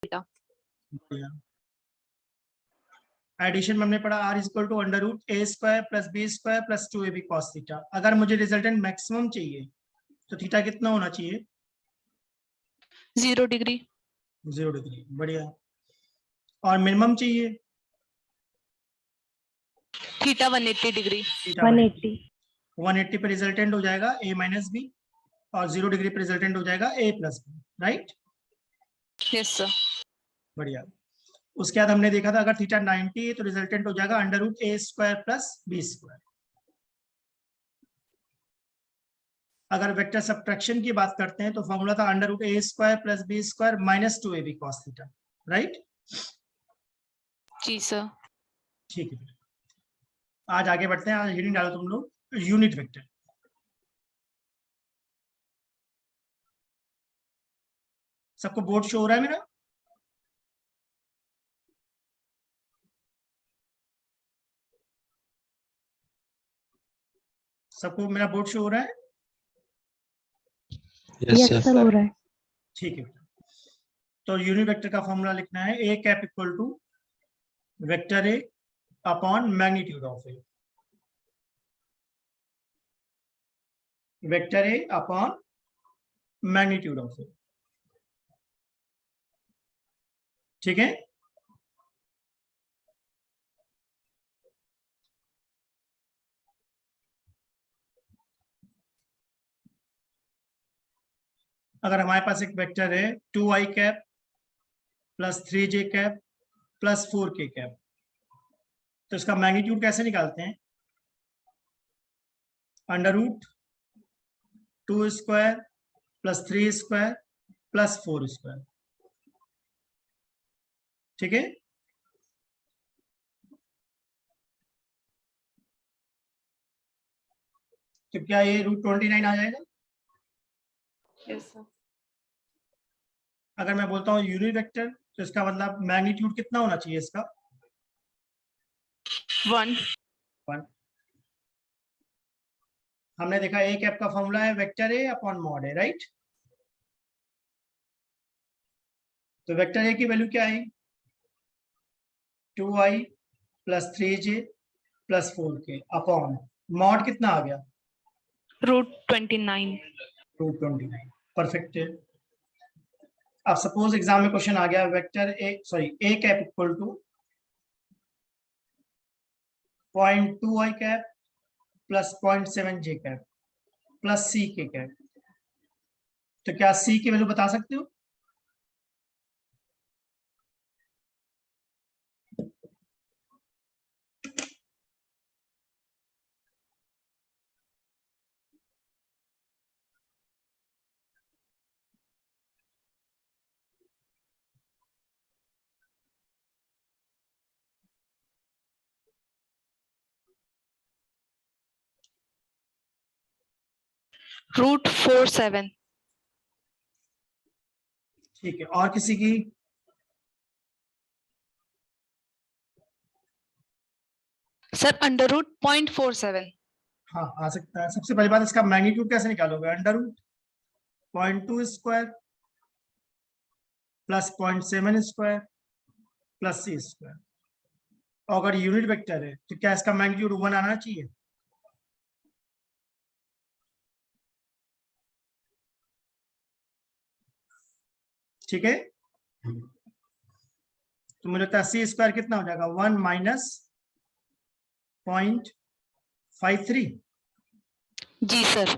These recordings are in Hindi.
थीटा। एडिशन में हमने पढ़ा r equal to under root a square plus b square plus 2ab cos theta. अगर मुझे रिजल्टेंट मैक्सिमम चाहिए तो थीटा कितना होना चाहिए? 0 डिग्री। 0 डिग्री, बढ़िया। और मिनिमम चाहिए? Theta 180 degree. 180 पे रिजल्टेंट हो जाएगा a माइनस बी और 0 डिग्री पे रिजल्टेंट हो जाएगा a plus B, right? Yes sir. बढ़िया। उसके बाद हमने देखा था अगर थीटा 90 है तो रिजल्टेंट हो जाएगा under root a square plus B square. अगर वेक्टर सब्ट्रैक्शन की बात करते हैं तो फॉर्मूला था under root a square plus B square minus 2ab cos theta, right? जी सर। ठीक है, आज आगे बढ़ते हैं। आज हेडिंग डालो तुम लोग यूनिट वेक्टर। सबको बोर्ड शो हो रहा है मेरा? सबको मेरा बोर्ड शो हो रहा है? यस सर हो रहा है। ठीक है, तो यूनिट वेक्टर का फॉर्मूला लिखना है a cap equal to vector a upon magnitude of A. Vector A upon magnitude of A, ठीक है? अगर हमारे पास एक वेक्टर है 2i cap plus 3j cap plus 4k cap, तो इसका मैग्नीट्यूड कैसे निकालते हैं? Under root 2 square plus 3 square plus 4 square, ठीक है? तो क्या ये रूट 29 आ जाएगा? Yes sir. अगर मैं बोलता हूँ यूनिट वेक्टर तो इसका मतलब मैग्नीट्यूड कितना होना चाहिए इसका? 1। हमने देखा ए कैप का फॉर्मूला है vector A upon mod A, right? तो वेक्टर ए की वैल्यू क्या है? 2i plus 3j plus 4k upon mod कितना आ गया? रूट 29। रूट 29, परफेक्ट है। अब सपोज एग्जाम में क्वेश्चन आ गया vector A cap equal to 0.2i cap plus 0.7j cap plus C K cap, तो क्या सी की वैल्यू बता सकते हो? रूट 47। ठीक है, और किसी की? Sir under root 0.47। हाँ, आ सकता है। सबसे पहली बात इसका मैग्नीट्यूड कैसे निकालोगे? Under root 0.2 square plus 0.7 square plus C square. और अगर यूनिट वेक्टर है तो क्या इसका मैग्नीट्यूड 1 आना चाहिए? ठीक है, तो मुझे लगता है सी स्क्वायर कितना हो जाएगा? 1 माइनस 0.53। जी सर।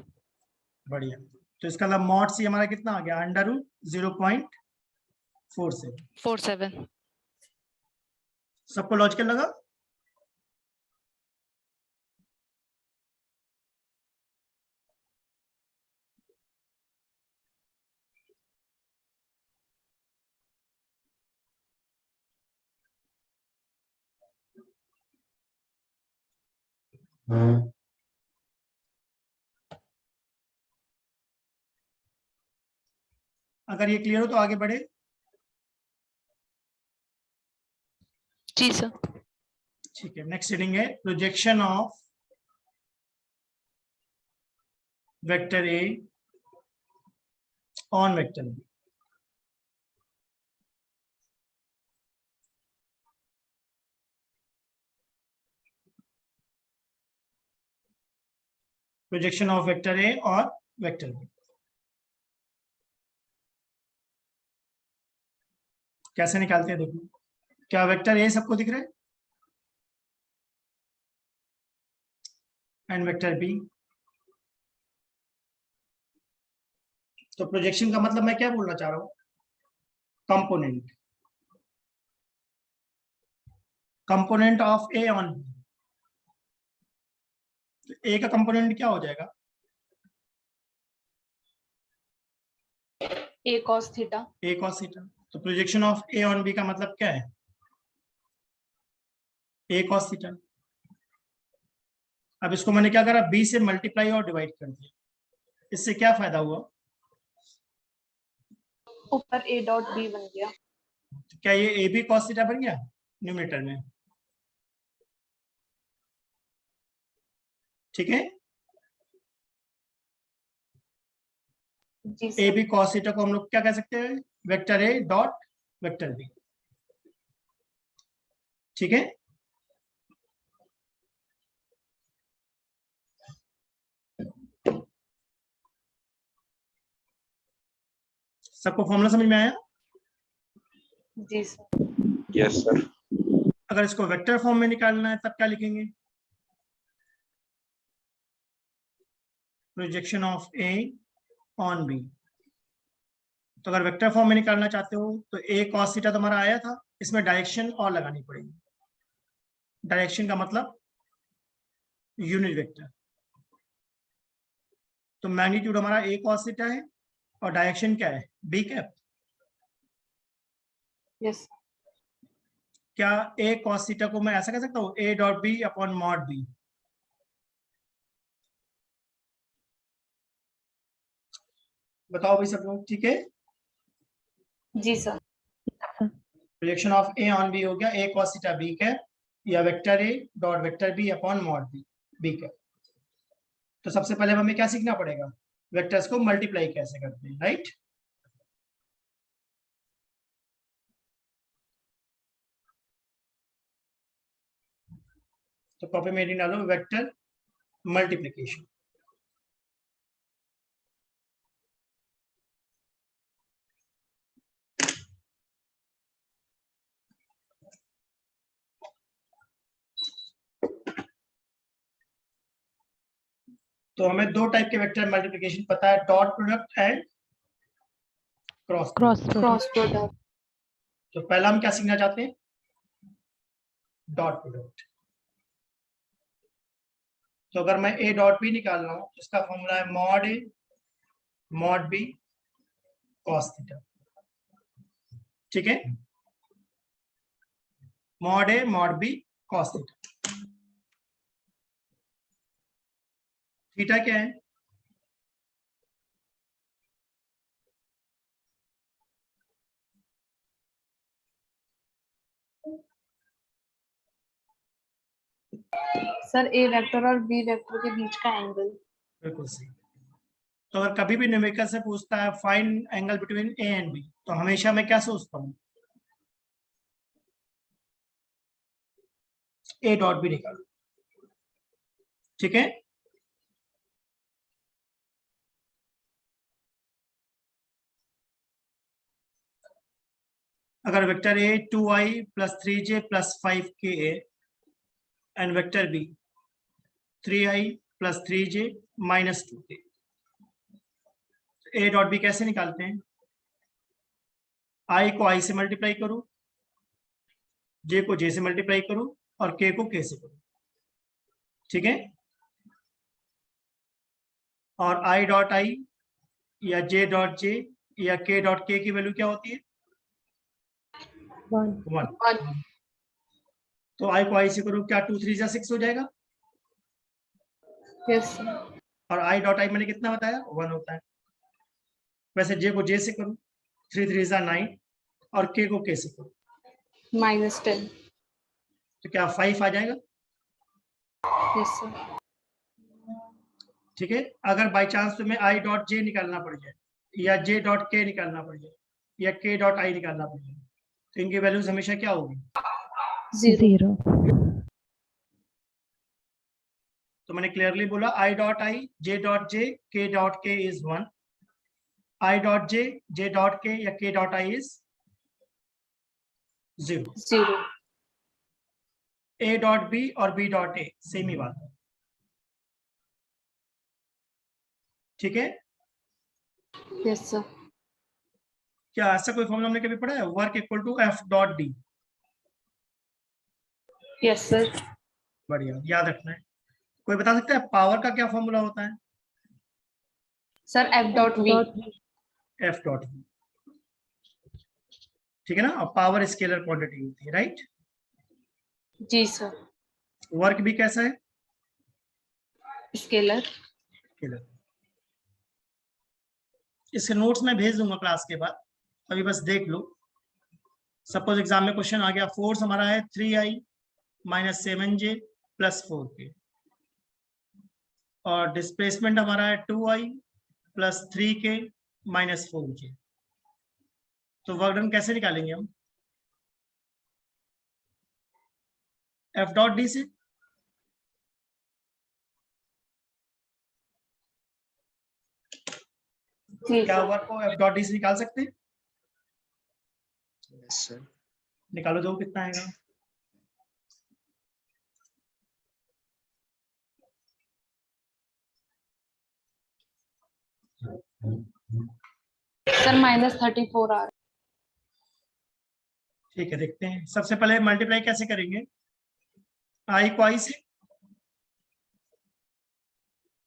बढ़िया। तो इसका मतलब मॉड सी हमारा कितना आ गया? Under root 0.47। 47। सबको लॉजिकल लगा? अगर ये क्लियर हो तो आगे बढ़े। जी सर। ठीक है, नेक्स्ट हेडिंग है projection of vector A on vector B. Projection of vector A और वेक्टर बी। कैसे निकालते हैं देखो, क्या वेक्टर ए सबको दिख रहा है एंड वेक्टर बी। तो प्रोजेक्शन का मतलब मैं क्या बोलना चाह रहा हूं, component, component of A on B. A का कंपोनेंट क्या हो जाएगा, A cos theta. A cos theta. तो projection of A on B का मतलब क्या है, ए cos थीटा। अब इसको मैंने क्या करा, बी से मल्टीप्लाई और डिवाइड कर दिया। इससे क्या फायदा हुआ, ऊपर A dot B बन गया। क्या ये ए बी cos थीटा बन गया न्यूमरेटर में, ठीक है। जी A sir. B cos theta को हम लोग क्या कह सकते हैं, vector A dot vector B, ठीक है। सबको फॉर्मूला समझ में आया। जी सर। Yes sir. अगर इसको वेक्टर फॉर्म में निकालना है तब क्या लिखेंगे, projection of A on B. तो अगर वेक्टर फॉर्म में निकालना चाहते हो तो ए cos थीटा तुम्हारा आया था, इसमें डायरेक्शन और लगानी पड़ेगी। डायरेक्शन का मतलब यूनिट वेक्टर। तो मैग्नीट्यूड हमारा ए cos थीटा है और डायरेक्शन क्या है, बी कैप। यस। क्या ए cos थीटा को मैं ऐसा कह सकता हूँ, A dot B upon mod B. बताओ भाई सब लोग, ठीक है। जी sir. Projection of A on B हो गया A cos theta B cap, या vector A dot vector B upon mod B, B cap. तो सबसे पहले हमें क्या सीखना पड़ेगा, वेक्टर्स को मल्टीप्लाई कैसे करते हैं, राइट। तो कॉपी में डालो वेक्टर मल्टीप्लिकेशन। तो हमें दो टाइप के वेक्टर मल्टीप्लिकेशन पता है, dot product and cross cross product. तो पहला हम क्या सीखना चाहते हैं, डॉट प्रोडक्ट। तो अगर मैं ए डॉट बी निकाल रहा हूं तो इसका फॉर्मूला है mod A mod B cos theta, ठीक है। Mod A mod B cos theta. Theta क्या है, सर ए वेक्टर और बी वेक्टर के बीच का एंगल। बिल्कुल सही। तो अगर कभी भी न्यूमेरिकल से पूछता है find angle between A and B, तो हमेशा मैं क्या सोचता हूँ, ए डॉट बी निकालो, ठीक है। अगर vector A 2i + 3j + 5k and vector B 3i + 3j - 2k, A dot B कैसे निकालते हैं, i को i से मल्टीप्लाई करो, j को j से मल्टीप्लाई करो और k को k से करो, ठीक है। और i डॉट i या j डॉट j या k डॉट k की वैल्यू क्या होती है, 1। तो i को i से करो, क्या 2 3 जा 6 हो जाएगा। यस। और i डॉट i मैंने कितना बताया, 1 होता है। वैसे j को j से करो, 3 3 जा 9 और k को k से करो, -10। तो क्या 5 आ जाएगा, यस सर। ठीक है। अगर बाई चांस तुम्हें i डॉट j निकालना पड़ जाए या j डॉट k निकालना पड़ जाए या k डॉट i निकालना पड़ जाए, तो इनकी वैल्यूज हमेशा क्या होगी, 0। तो मैंने क्लियरली बोला I dot I J dot J K dot K is 1, I dot J dot K या K dot I is 0, 0. A dot B और बी डॉट ए सेम ही बात है, ठीक है। Yes, sir. क्या ऐसा कोई फॉर्मूला हमने कभी पढ़ा है, work equal to F dot D? Yes, sir. बढ़िया, याद रखना है। कोई बता सकता है पावर का क्या फॉर्मूला होता है? Sir, F dot V. F dot V, ठीक है ना। और पावर स्केलर क्वांटिटी होती है, राइट। जी सर. वर्क भी कैसा है? Scalar. स्केलर। इसके नोट्स मैं भेज दूंगा क्लास के बाद, अभी बस देख लो। सपोज एग्जाम में क्वेश्चन आ गया, फोर्स हमारा है 3i minus 7j plus 4k, और डिस्प्लेसमेंट हमारा है 2i plus 3k minus 4k। तो वर्क डन कैसे निकालेंगे हम? एफ डॉट डी से। जी क्या सर. वर्क को एफ डॉट डी से निकाल सकते हैं? Yes, sir. निकालो, दो कितना आएगा? सर -34 आ. ठीक है, देखते हैं। सबसे पहले मल्टीप्लाई कैसे करेंगे? आई को आई से,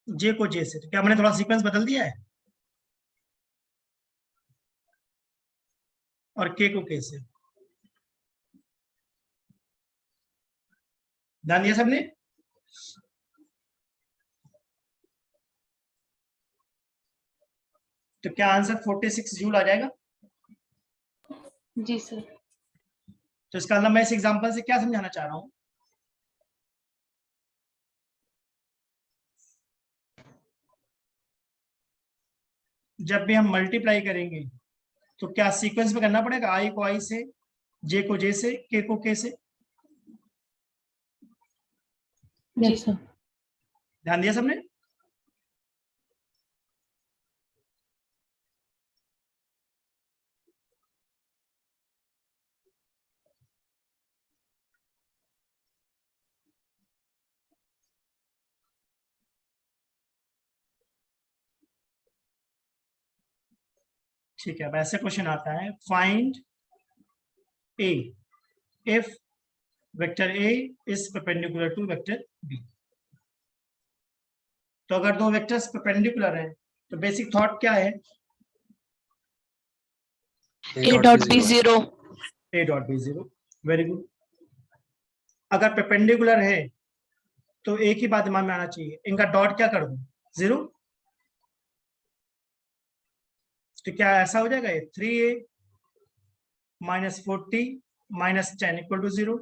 जे को जे से। तो क्या मैंने थोड़ा सीक्वेंस बदल दिया है? और के को के से। ध्यान दिया सबने? तो क्या आंसर 46 जूल आ जाएगा? जी सर. तो इसका मतलब मैं इस एग्जांपल से क्या समझाना चाह रहा हूं? जब भी हम मल्टीप्लाई करेंगे तो क्या सीक्वेंस में करना पड़ेगा? आई को आई से, जे को जे से, के को के से। जी सर. ध्यान दिया सबने? ठीक है, अब ऐसे क्वेश्चन आता है, find A if vector A is perpendicular to vector B. तो अगर दो वेक्टर्स परपेंडिकुलर हैं तो बेसिक थॉट क्या है? A dot B 0. A dot B 0। Very good. अगर परपेंडिकुलर है तो एक ही बात दिमाग में आना चाहिए, इनका डॉट क्या कर दूं? 0। तो क्या ऐसा हो जाएगा? 3a minus 40 minus 10 equal to 0।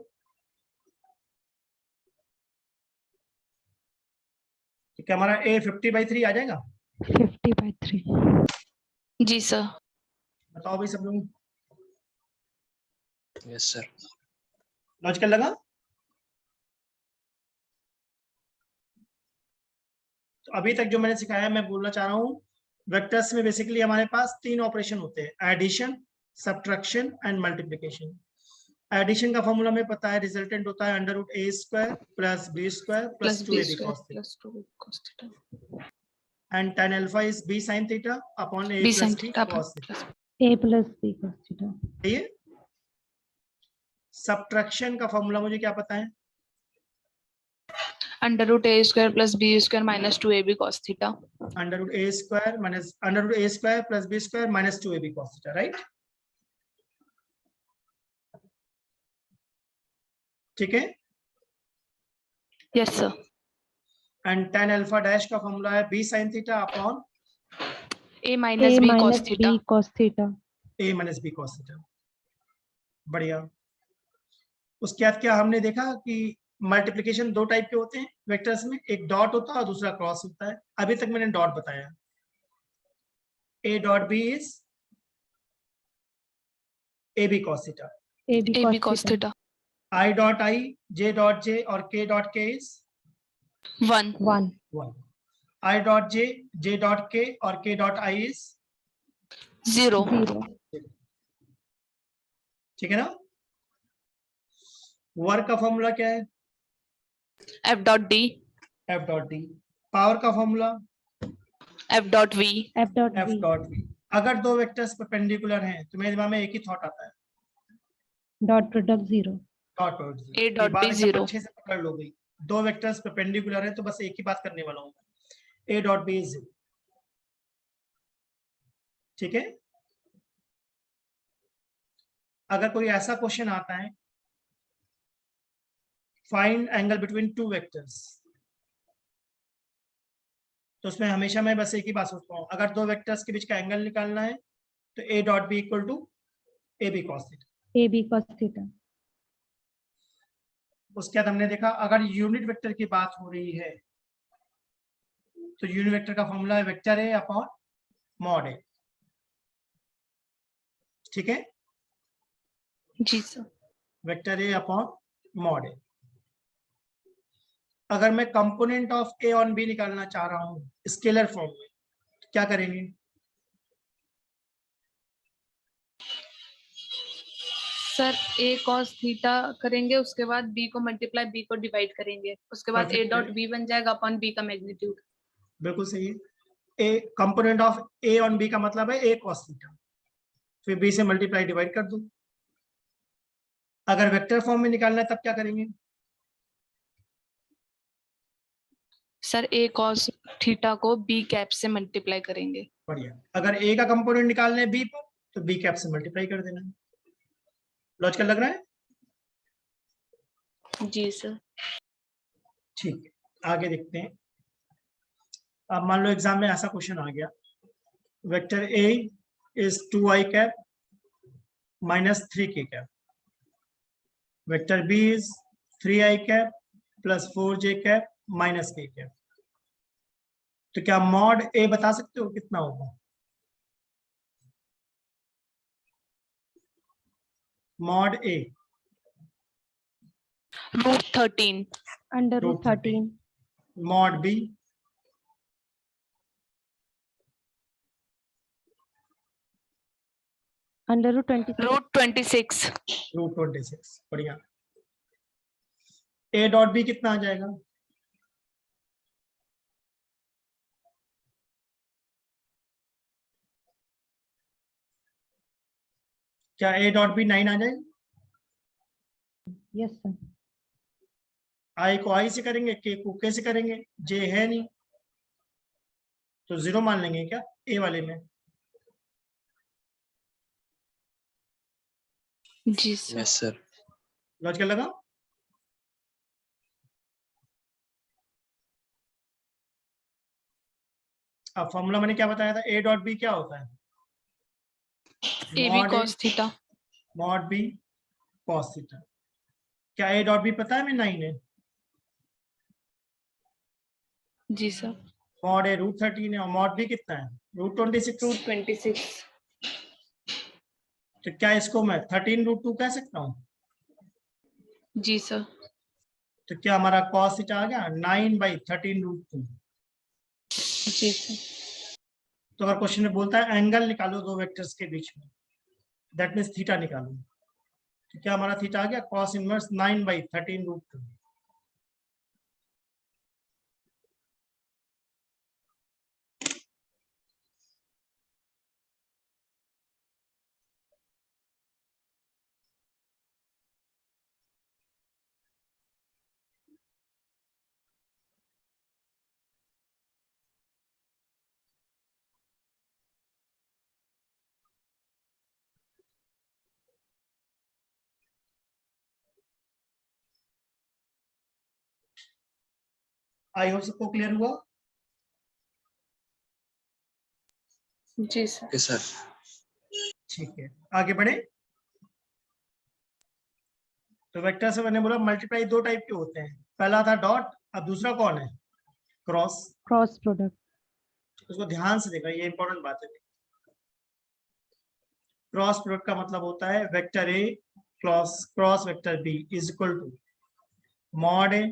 तो क्या हमारा a 50/3 आ जाएगा? 50/3। जी सर. बताओ भाई सब लोग, Yes, sir. लॉजिकल लगा? तो अभी तक जो मैंने सिखाया मैं बोलना चाह रहा हूँ, वेक्टर्स में बेसिकली हमारे पास 3 ऑपरेशन होते हैं, addition, subtraction and multiplication. Addition का फॉर्मूला में पता है, रिजल्टेंट होता है √a² plus b² plus 2ab cos theta, plus 2ab cos theta. And tan alpha is b sin theta upon a B plus sin b theta cos theta। plus. A plus B cos theta। सही है। सब्ट्रैक्शन का फॉर्मूला मुझे क्या पता है? √a² plus b² minus 2ab cos theta. √a² minus √a² plus b² minus 2ab cos theta, right? ठीक है। Yes sir. And tan alpha dash का फॉर्मूला है b sin theta upon a minus b cos minus theta. B cos theta। a minus b cos theta। बढ़िया। उसके बाद क्या हमने देखा कि मल्टीप्लिकेशन 2 टाइप के होते हैं वेक्टर्स में, एक डॉट होता है और दूसरा क्रॉस होता है। अभी तक मैंने डॉट बताया, a dot b is ab cos theta, AB ab cos cos theta। theta. i dot i, j dot j और k dot k is 1. 1. 1. I dot j, j dot k और k dot i is 0. 0. ठीक है ना। वर्क का फॉर्मूला क्या है? F dot D. F dot d. Power का formula F dot V. F dot F V. dot v. अगर दो वेक्टर्स परपेंडिकुलर हैं तो मेरे दिमाग में एक ही थॉट आता है, Dot product 0. Dot dot A dot B 0. अच्छे से पकड़ लो गई। दो वेक्टर्स परपेंडिकुलर है तो बस एक ही बात करने वाला हूँ, A डॉट बी इज 0। ठीक है। अगर कोई ऐसा क्वेश्चन आता है, find angle between two vectors, तो उसमें हमेशा मैं बस एक ही बात सोचता हूँ, अगर दो वेक्टर्स के बीच का एंगल निकालना है तो A dot B equal to A B cos theta. AB cos theta. उसके बाद हमने देखा अगर यूनिट वेक्टर की बात हो रही है तो यूनिट वेक्टर का फॉर्मूला है vector A upon mod A. ठीक है, जी sir. Vector A upon mod A. अगर मैं component of A on B निकालना चाह रहा हूं स्केलर फॉर्म में, तो क्या करेंगे? सर A cos थीटा करेंगे, उसके बाद B को मल्टीप्लाई B को डिवाइड करेंगे, उसके बाद A Perfect डॉट है। B बन जाएगा अपॉन B का मैग्नीट्यूड. बिल्कुल सही है। A component of A on B का मतलब है ए कॉस थीटा, फिर बी से मल्टीप्लाई डिवाइड कर दो। अगर वेक्टर फॉर्म में निकालना है तब क्या करेंगे? सर A cos थीटा को B कैप से मल्टीप्लाई करेंगे. बढ़िया। अगर ए का कंपोनेंट निकालना है बी पर तो बी कैप से मल्टीप्लाई कर देना है। लॉजिकल लग रहा है? जी सर. ठीक है, आगे देखते हैं। अब मान लो एग्जाम में ऐसा क्वेश्चन आ गया, vector A is 2i cap minus 3k cap, vector B is 3i cap plus 4j cap minus k cap. तो क्या मॉड ए बता सकते हो कितना होगा? Mod A root 13. Under Root root 13. Mod B Under root 26. Root 26. Root 26। बढ़िया। ए डॉट बी कितना आ जाएगा? क्या ए डॉट बी 9 आ जाएगा? Yes sir. आई को आई से करेंगे, के को के से करेंगे, जे है नहीं तो 0 मान लेंगे क्या ए वाले में? जी सर. Yes sir. लॉजिकल लगा? अब फॉर्मूला मैंने क्या बताया था, ए डॉट बी क्या होता है? AB cos theta. Mod B cos theta. क्या ए डॉट बी पता है मैं 9 है? जी सर. मॉड ए रूट 13 है और मॉड बी कितना है? रूट 26। रूट 26. तो क्या इसको मैं 13 रूट 2 कह सकता हूँ? जी सर. तो क्या हमारा कॉस थीटा आ गया 9/13 रूट 2। जी सर. तो अगर क्वेश्चन में बोलता है एंगल निकालो दो वेक्टर्स के बीच में, दैट मीन्स थीटा निकालो, तो क्या हमारा थीटा आ गया cos inverse 9/13 root 2। I hope सबको क्लियर हुआ? जी सर. Yes sir. ठीक है, आगे बढ़े। तो वेक्टर से मैंने बोला मल्टीप्लाई दो टाइप के होते हैं, पहला था डॉट, अब दूसरा कौन है? क्रॉस। Cross product. उसको ध्यान से देखा, ये इंपॉर्टेंट बात है। क्रॉस प्रोडक्ट का मतलब होता है vector A cross vector B is equal to mod A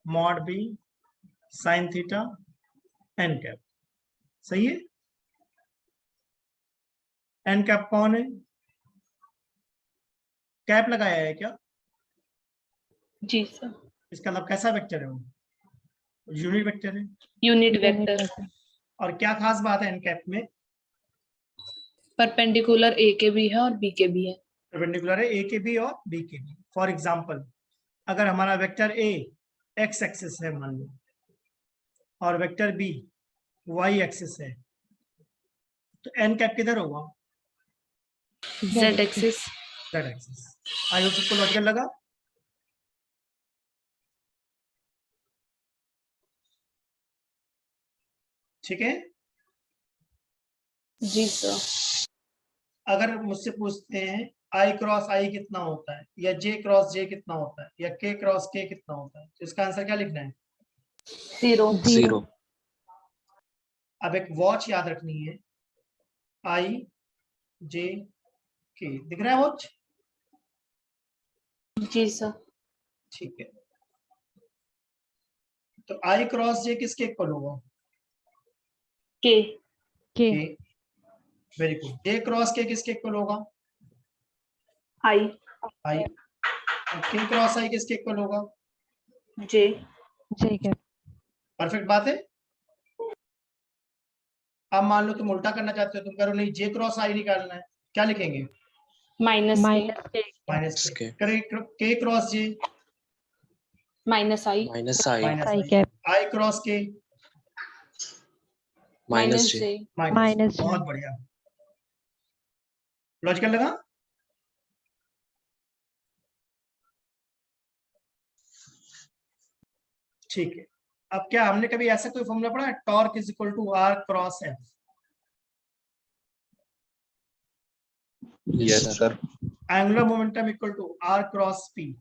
mod B sine theta N cap. सही है। एन कैप कौन है? कैप लगाया है क्या? जी सर। इसका मतलब कैसा वेक्टर है वो? यूनिट वेक्टर है। Unit Unit vector. vector. और क्या खास बात है एन कैप में? परपेंडिकुलर ए के भी है और बी के भी है। परपेंडिकुलर है ए के भी और बी के भी। फॉर एग्जांपल अगर हमारा वेक्टर ए एक्स एक्सिस है मान लो, और वेक्टर बी वाई एक्सिस है, तो एन कैप किधर होगा? Z axis. Z axis. आई होप सबको लॉजिकल लगा। ठीक है। जी सर। अगर मुझसे पूछते हैं आई क्रॉस आई कितना होता है, या जे क्रॉस जे कितना होता है, या के क्रॉस के कितना होता है, तो इसका आंसर क्या लिखना है? 0। 0 अब एक वॉच याद रखनी है, आई जे के। दिख रहा है वॉच? जी सर। ठीक है। तो आई क्रॉस जे किसके इक्वल होगा? के। K. के। Very good. जे क्रॉस के किसके इक्वल होगा? आई। आई। और के क्रॉस आई किसके इक्वल होगा? जे। J cap. परफेक्ट बात है। अब मान लो तुम उल्टा करना चाहते हो, तुम करो नहीं जे क्रॉस आई निकालना है, क्या लिखेंगे? माइनस के। Minus K. माइनस के के cross J minus I. Minus I minus I I. cap. I cross के माइनस माइनस जे जे। माइनस। Minus J. बहुत बढ़िया। लॉजिकल लगा? ठीक है। अब क्या हमने कभी ऐसा कोई फॉर्मूला पढ़ा है, torque is equal to R cross F? Yes sir angular momentum equal to R cross P.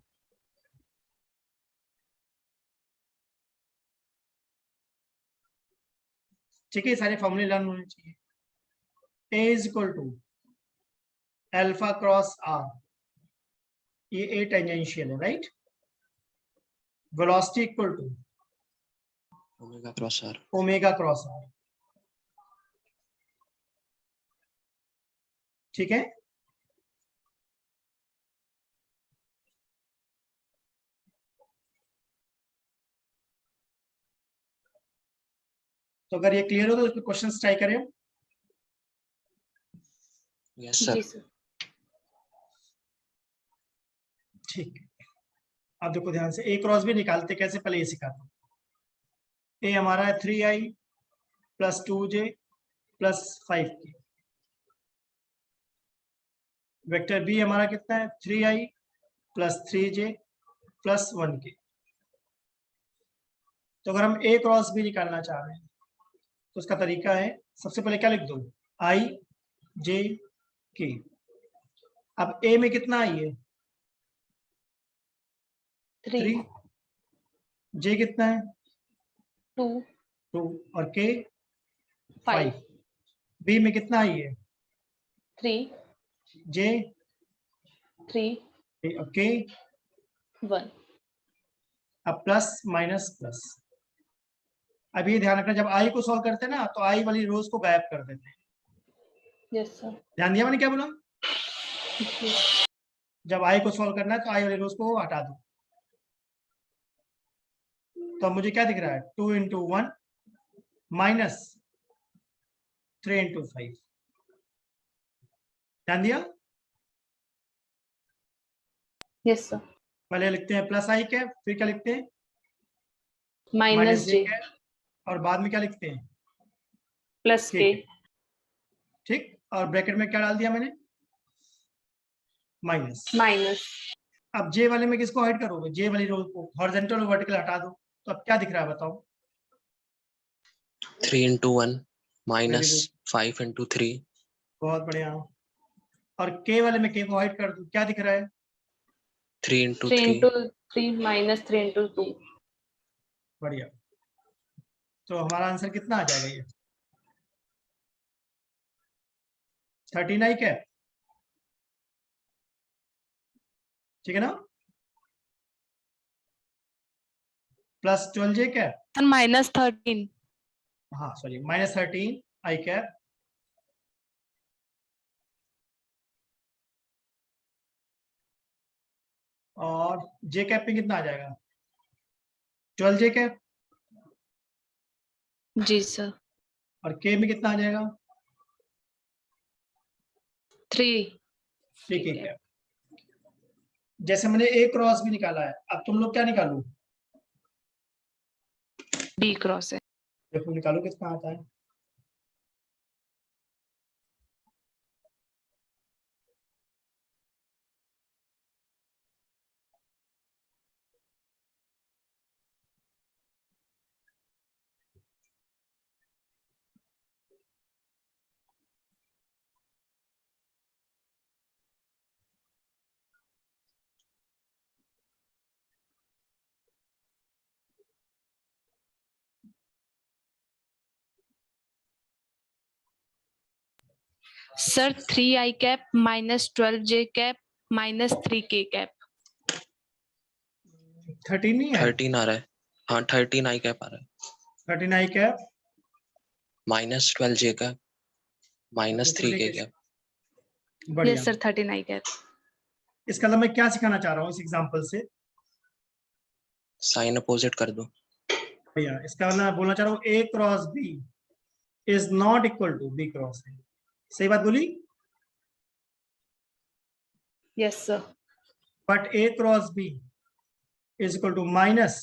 ठीक है, सारे फॉर्मूले लर्न होने चाहिए। A is equal to alpha cross R, ये ए टेंजेंशियल है right. Velocity equal to omega cross R omega cross R. ठीक है। तो अगर ये क्लियर हो तो इसमें क्वेश्चंस ट्राई करें। यस जी सर सर। ठीक है। अब देखो ध्यान से, ए क्रॉस भी निकालते कैसे, पहले ये सिखाता हूँ। ए हमारा है 3i plus 2j plus 5k। Vector B हमारा कितना है? 3i plus 3j plus 1k। तो अगर हम ए क्रॉस बी निकालना चाह रहे हैं तो उसका तरीका है, सबसे पहले क्या लिख दो? आई जे के। अब ए में कितना आई है? 3 3। जे कितना है? 2 2। और के 5। 5 बी में कितना आई है? 3 जे 3 और के। 1। अब प्लस माइनस प्लस। अब ये ध्यान रखना, जब आई को सॉल्व करते हैं ना तो आई वाली रोज को गायब कर देते हैं। Yes sir. ध्यान दिया मैंने क्या बोला? जब आई को सॉल्व करना है तो आई वाली रोज को हटा दो। तो अब मुझे क्या दिख रहा है? 2 इंटू 1 माइनस 3 इंटू 5। ध्यान दिया? Yes sir. पहले लिखते हैं प्लस आई कैप, फिर क्या लिखते हैं? माइनस जे जे कैप, और बाद में क्या लिखते हैं? प्लस के के। कैप। ठीक। और ब्रैकेट में क्या डाल दिया मैंने? माइनस। माइनस। अब जे वाले में किसको हाइड करोगे? जे वाली रो को, हॉरिजॉन्टल और वर्टिकल हटा दो। तो अब क्या दिख रहा है बताओ? 3 into 1 very minus good. 5 into 3 बहुत बढ़िया। और के वाले में के को हाइड कर दो, क्या दिख रहा है? 3 into 3 3 इंटू 3 माइनस 3 इंटू 2। बढ़िया। तो हमारा आंसर कितना आ जाएगा? ये 39 कैप। ठीक है ना? प्लस 12 जे कैप, सर -13 हाँ सॉरी -13 आई कैप, और जे कैप पे कितना आ जाएगा 12 जे कैप, जी सर और के में कितना आ जाएगा 3 ठीक है। जैसे मैंने ए क्रॉस भी निकाला है, अब तुम लोग क्या निकालो, B क्रॉस है। देखो निकालो कितना आता है। सर 3 आई कैप -12 जे कैप -3 के कैप। 13 नहीं है, 13 आ रहा है। हाँ 13 आई कैप आ रहा है। 13 आई कैप -12 जे कैप -3 के कैप। बढ़िया। यस सर 13 आई कैप। इसका मतलब मैं क्या सिखाना चाह रहा हूँ इस एग्जांपल से, साइन अपोजिट कर दो। भैया इसका मतलब मैं बोलना चाह रहा हूँ A cross B is not equal to B cross A, सही बात बोली, yes sir but A cross B is equal to minus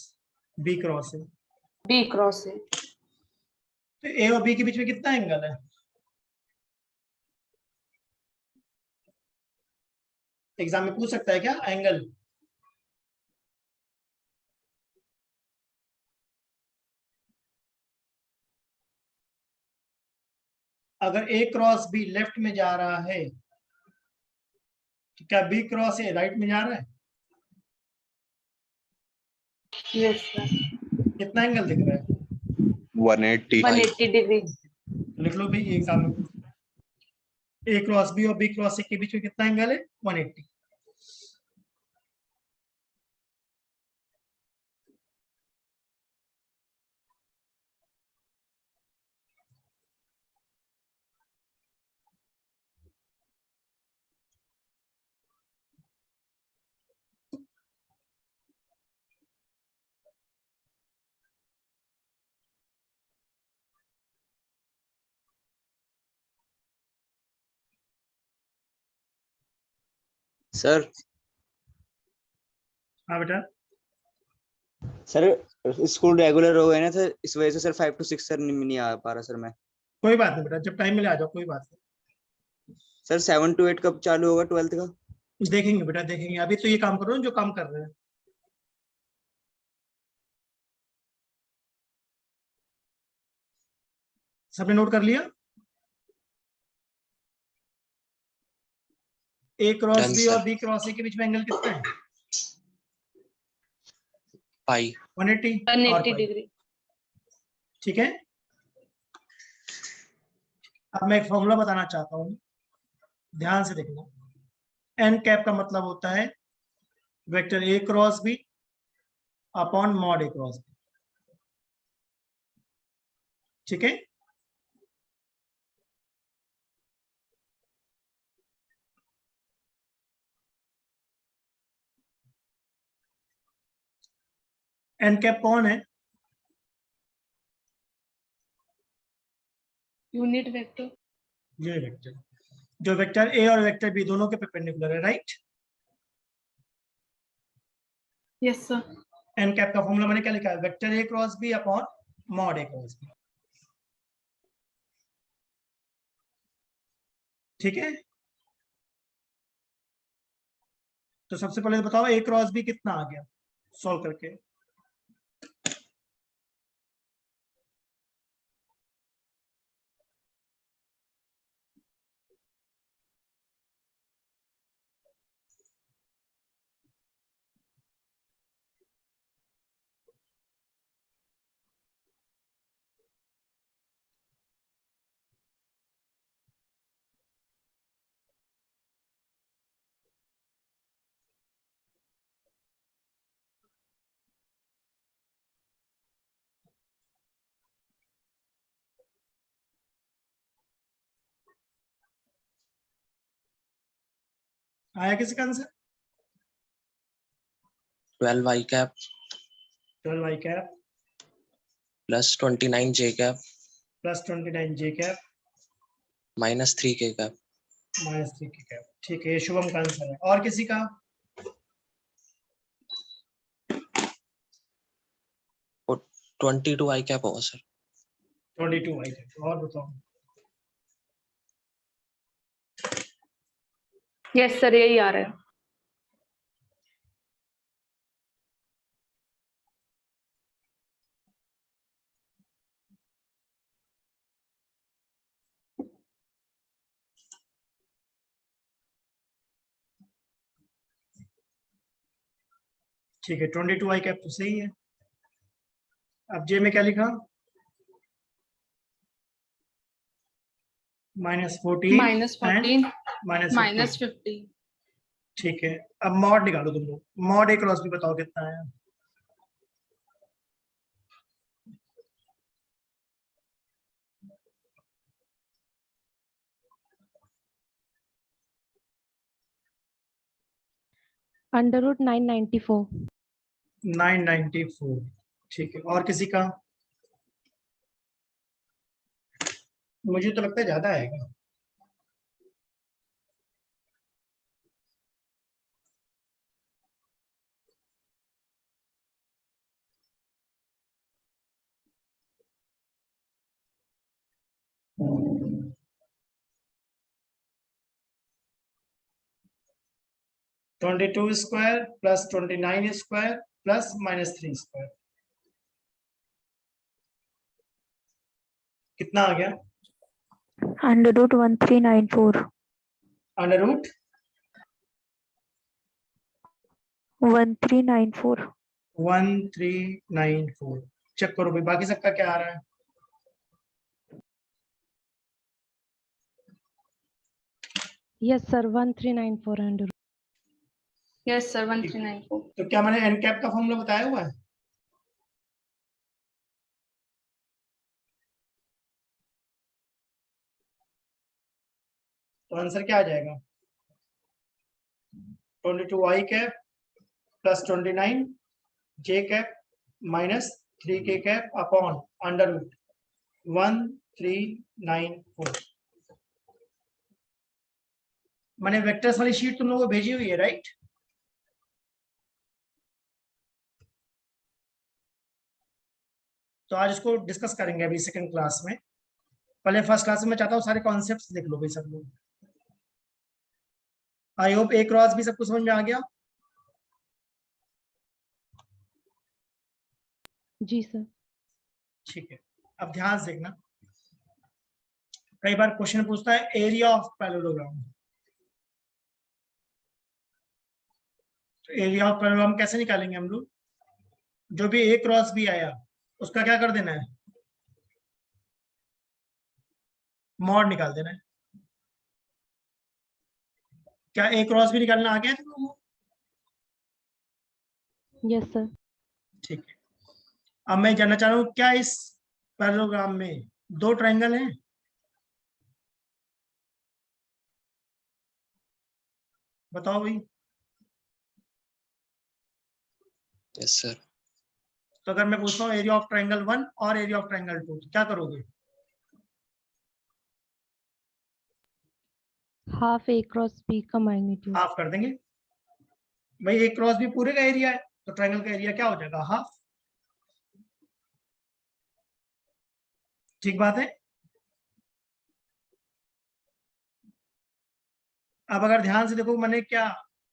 B cross A. B cross है। तो ए और बी के बीच में कितना एंगल है, एग्जाम में पूछ सकता है क्या एंगल, अगर ए क्रॉस बी लेफ्ट में जा रहा है तो क्या बी क्रॉस ए राइट में जा रहा है, यस सर कितना एंगल दिख रहा है, 180। 180 डिग्री। लिख लो भाई एग्जाम में पूछ, ए क्रॉस बी और बी क्रॉस ए के बीच में कितना एंगल है 180। सर हाँ बेटा, सर स्कूल रेगुलर हो गए ना सर, इस वजह से सर 5 to 6 सर नहीं आ पा रहा सर मैं। कोई बात नहीं बेटा, जब टाइम मिले आ जाओ, कोई बात नहीं, सर 7 to 8 कब चालू होगा 12th का? देखेंगे बेटा देखेंगे, अभी तो ये काम करो ना जो काम कर रहे हैं। सबने नोट कर लिया, ए क्रॉस डन बी और सर। बी क्रॉस ए के बीच में एंगल कितना है पाई 180 और 180 पाई, डिग्री। ठीक है। अब मैं एक फॉर्मूला बताना चाहता हूँ, ध्यान से देखना, एन कैप का मतलब होता है vector A cross B upon mod A cross B, ठीक है। एन कैप कौन है, यूनिट वेक्टर। ये वेक्टर जो वेक्टर ए और वेक्टर बी दोनों के परपेंडिकुलर है, right. Yes sir N cap का फॉर्मूला मैंने क्या लिखा है, vector A cross B upon mod A cross B, ठीक है। तो सबसे पहले बताओ ए क्रॉस बी कितना आ गया सॉल्व करके, आया किसी का answer? 12 i cap 12 i cap plus 29 j cap plus 29 j cap -3 k cap -3 k cap. ठीक है, ये शुभम का आंसर है। और किसी का? 22 i कैप होगा सर। 22 i cap. और बताओ। यस सर, यही आ रहा है। ठीक है, 22 i कैप तो सही है। अब जे में क्या लिखा? -14 -14 -15। -50। ठीक है, अब मॉड निकालो तुम लोग। मॉड ए क्रॉस भी बताओ कितना है? √994। 994। ठीक है, और किसी का? मुझे तो लगता है ज्यादा आएगा। (22 square plus 29 square plus -3 square) कितना आ गया? √1394। Under root 1394। 1394। चेक करो भाई, बाकी सबका क्या आ रहा है? Yes sir, 1394 yes sir, 1394। तो क्या मैंने एन कैप का फॉर्मूला बताया हुआ है? तो आंसर क्या आ जाएगा? 22 i cap plus 29 j cap -3 k cap upon under root 1394। मैंने वेक्टर्स वाली शीट तुम लोगों को भेजी हुई है, राइट? तो आज इसको डिस्कस करेंगे अभी सेकंड क्लास में। पहले फर्स्ट क्लास में मैं चाहता हूँ सारे कॉन्सेप्ट्स देख लो भाई सब लोग। आई होप ए क्रॉस भी सबको समझ में आ गया। जी सर। ठीक है, अब ध्यान से देखना। कई बार क्वेश्चन पूछता है एरिया ऑफ पैरेललोग्राम। तो एरिया ऑफ पैरेललोग्राम कैसे निकालेंगे हम लोग? जो भी ए क्रॉस भी आया उसका क्या कर देना है? मॉड निकाल देना है। क्या ए क्रॉस भी निकालना आ गया है तुम लोगों को? Yes sir. ठीक है, अब मैं जानना चाह रहा हूँ क्या इस पैरेललोग्राम में दो ट्रायंगल हैं? बताओ भाई। Yes sir. तो अगर मैं पूछता हूँ एरिया ऑफ ट्रायंगल 1 और एरिया ऑफ ट्रायंगल 2 तो क्या करोगे? हाफ ए क्रॉस बी का मैग्नीट्यूड। हाफ कर देंगे भाई। ए क्रॉस बी पूरे का एरिया है तो ट्रायंगल का एरिया क्या हो जाएगा? हाफ। ठीक बात है। अब अगर ध्यान से देखो, मैंने क्या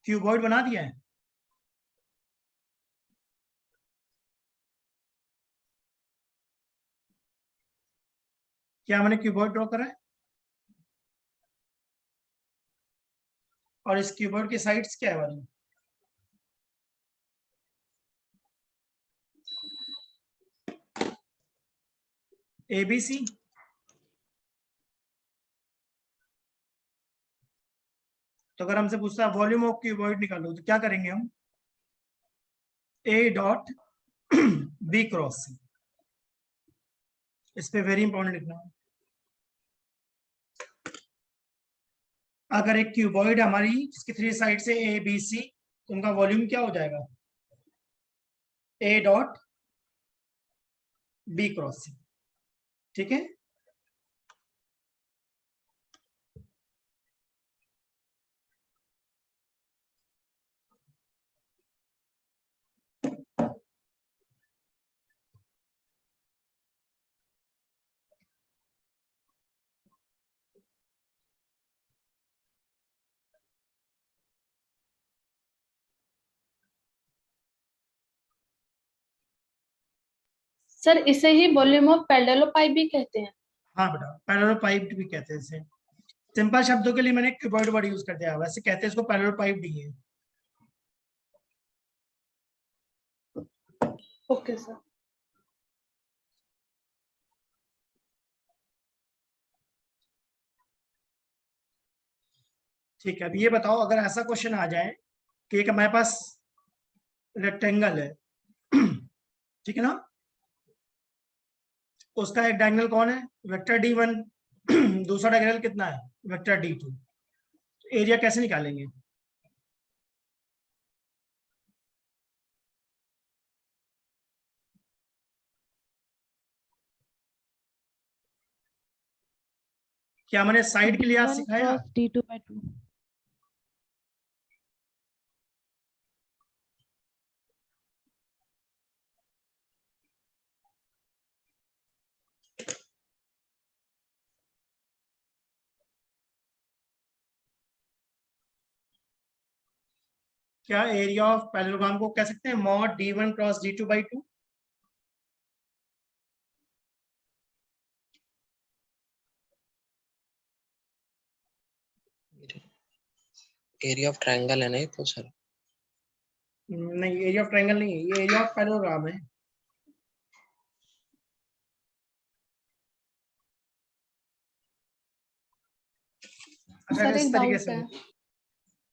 क्यूबॉइड बना दिया है? क्या मैंने क्यूबॉइड ड्रॉ करा है? और इस क्यूबॉइड की साइड्स क्या है वाली? ABC। तो अगर हमसे पूछता है वॉल्यूम ऑफ क्यूबॉइड निकालो तो क्या करेंगे हम? A dot B cross C। इस पे वेरी इंपॉर्टेंट लिखना है। अगर एक क्यूबॉइड हमारी जिसकी 3 साइड से ए बी सी, तो उनका वॉल्यूम क्या हो जाएगा, ए डॉट बी क्रॉस सी। ठीक है, सर इसे ही वॉल्यूम ऑफ पैरेललोपाइप भी कहते हैं। हाँ बेटा, पैरेलल पाइप भी कहते हैं इसे। सिंपल शब्दों के लिए मैंने क्यूबॉइड वर्ड यूज कर दिया, वैसे कहते हैं इसको पैरेलल पाइप भी है। Okay sir. ठीक है, अब ये बताओ, अगर ऐसा क्वेश्चन आ जाए कि एक हमारे पास रेक्टेंगल है, ठीक है ना, उसका एक डायगोनल कौन है, वेक्टर d1, दूसरा डायगोनल कितना है, वेक्टर d2, एरिया कैसे निकालेंगे? क्या मैंने साइड के लिए आज D1 सिखाया? Cross D2 by 2। क्या एरिया ऑफ पैरेललोग्राम को कह सकते हैं mod d1 cross d2 by 2? Area of triangle है ना ये तो सर। नहीं, एरिया ऑफ ट्रायंगल नहीं है, ये एरिया ऑफ पैरेललोग्राम है। अगर सर इस एक तरीके डाउट से, है।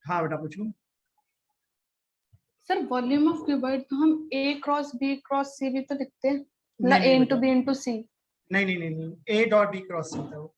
हाँ बेटा पूछो। सर वॉल्यूम ऑफ क्यूबॉइड तो हम ए क्रॉस बी क्रॉस सी भी तो लिखते हैं, नहीं मतलब ए नहीं इंटू बेटा, बी इंटू सी। नहीं नहीं नहीं नहीं, ए डॉट बी क्रॉस सी था वो।